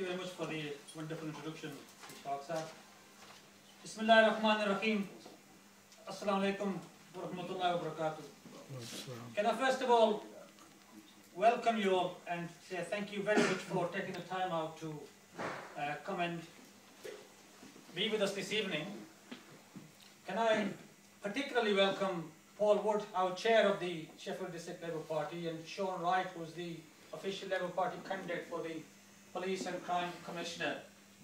you very much for the wonderful introduction, Ishaq Sahab. Bismillah ar-Rahman ar-Rahim. Assalamu alaikum wa rahmatullahi wa barakatuh. Can I first of all welcome you all and say thank you very much for taking the time out to come and be with us this evening. Can I particularly welcome Paul Wood, our chair of the Sheffield District Labour Party, and Sean Wright, who is the official Labour Party candidate for the Police and Crime Commissioner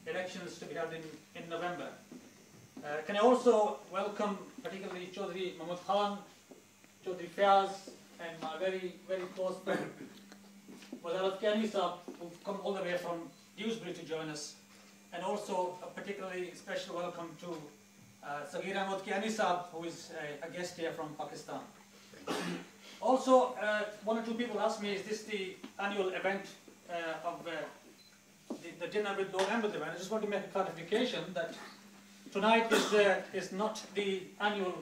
elections to be held in November. Can I also welcome particularly Chaudhry Mahmood Khan, Chaudhry Fiaz, and my very, very close friend, Lord Qayoum Sahab, who've come all the way from Dewsbury to join us, and also a particularly special welcome to Sagir Ahmed Qayoum Sahab, who is a guest here from Pakistan. Also, one or two people asked me, is this the annual event of the dinner with Lord Ahmed event? I just want to make a clarification that tonight is not the annual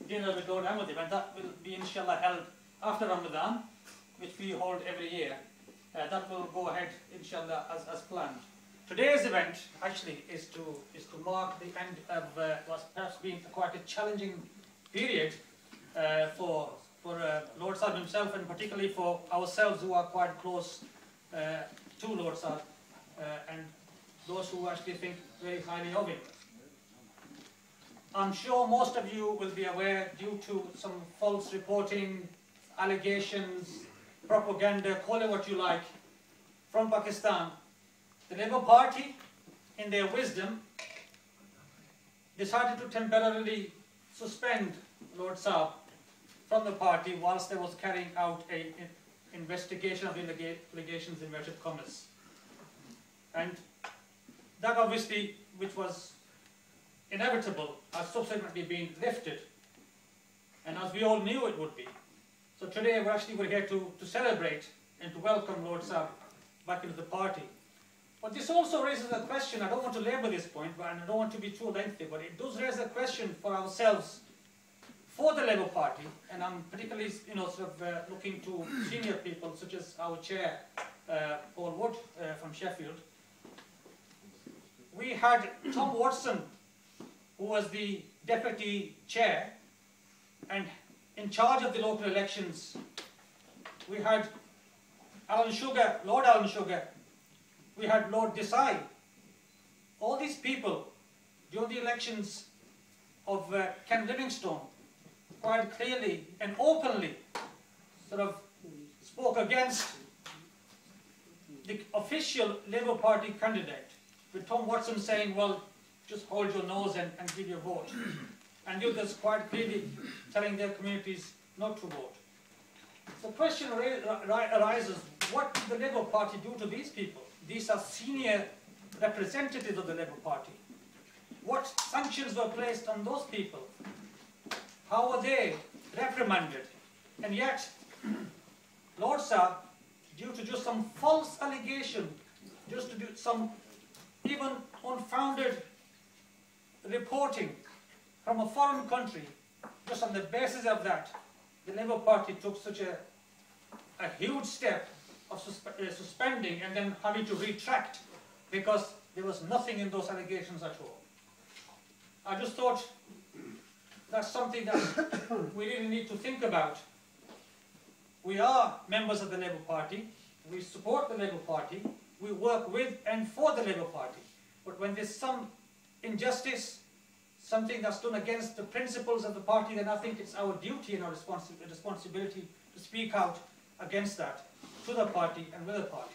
dinner with Lord Ahmed event. That will be inshallah held after Ramadan, which we hold every year. That will go ahead inshallah as planned. Today's event actually is to mark the end of what's perhaps been quite a challenging period for Lord Sahib himself, and particularly for ourselves who are quite close to Lord Sahib and those who actually think very highly of him. I'm sure most of you will be aware, due to some false reporting, allegations, propaganda, call it what you like, from Pakistan, the Labour Party, in their wisdom, decided to temporarily suspend Lord Sahib from the party whilst they was carrying out an investigation of allegations in inverted commas. And that obviously, which was inevitable, has subsequently been lifted, and as we all knew it would be. So today we're here to celebrate and to welcome Lord Sahib back into the party. But this also raises a question. I don't want to labour this point, and I don't want to be too lengthy, but it does raise a question for ourselves, for the Labour Party, and I'm particularly looking to senior people such as our chair, Paul Wood from Sheffield. We had Tom Watson, who was the deputy chair and in charge of the local elections. We had Lord Alan Sugar, we had Lord Desai. All these people, during the elections of Ken Livingstone, quite clearly and openly spoke against the official Labour Party candidate, with Tom Watson saying, well, just hold your nose and give your vote. And the others quite clearly telling their communities not to vote. The question arises, what did the Labour Party do to these people? These are senior representatives of the Labour Party. What sanctions were placed on those people? How were they reprimanded? And yet, Lord Sahib, due to just some false allegation, just to do some even unfounded reporting from a foreign country, just on the basis of that, the Labour Party took such a huge step of suspending and then having to retract because there was nothing in those allegations at all. I just thought that's something that we really need to think about. We are members of the Labour Party, we support the Labour Party, we work with and for the Labour Party. But when there's some injustice, something that's done against the principles of the party, then I think it's our duty and our responsibility to speak out against that to the party and with the party.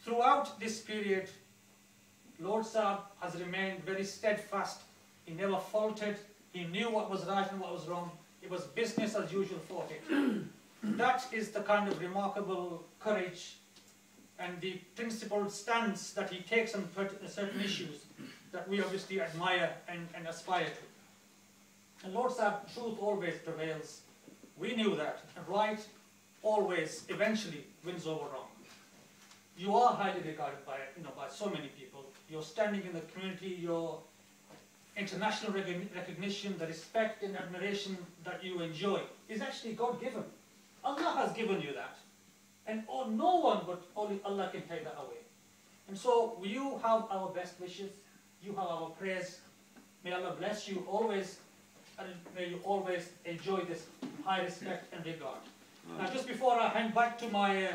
Throughout this period, Lord Sahib has remained very steadfast. He never faltered. He knew what was right and what was wrong. It was business as usual for him. That is the kind of remarkable courage and the principled stance that he takes on certain issues that we obviously admire and aspire to. And Lord Sahib, truth always prevails. We knew that. And right always, eventually, wins over wrong. You are highly regarded by so many people. Your standing in the community, your international recognition, the respect and admiration that you enjoy is actually God-given. Allah has given you that. And no one but only Allah can take that away. And so you have our best wishes, you have our prayers. May Allah bless you always, and may you always enjoy this high respect and regard. Now just before I hand back to my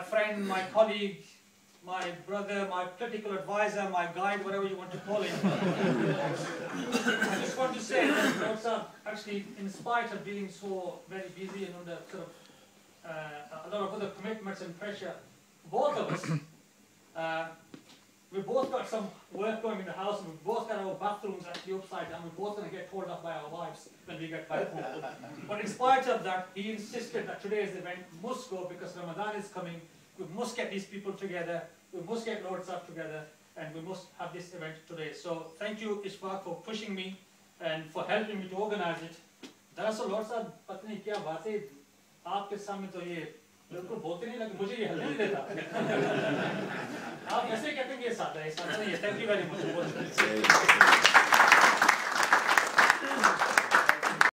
friend, my colleague, my brother, my political advisor, my guide, whatever you want to call him, I just want to say that Lord Sahib, actually, in spite of being so very busy and under sort of a lot of other commitments and pressure, both of us, we both got some work going in the house, and we both got our bathrooms actually upside down. We're both going to get told off by our wives when we get back home. But in spite of that, he insisted that today's event must go because Ramadan is coming. We must get these people together. We must get Lord Sahib together, and we must have this event today. So thank you, Ishfaq, for pushing me and for helping me to organize it. Daraasal Lord Sahib, पता नहीं क्या बात है, आपके सामने तो ये बिल्कुल बोलते नहीं लगे, मुझे ये हल्ले नहीं देता। आप ऐसे कहते हैं कि ये सादा है नहीं है। Thank you very much.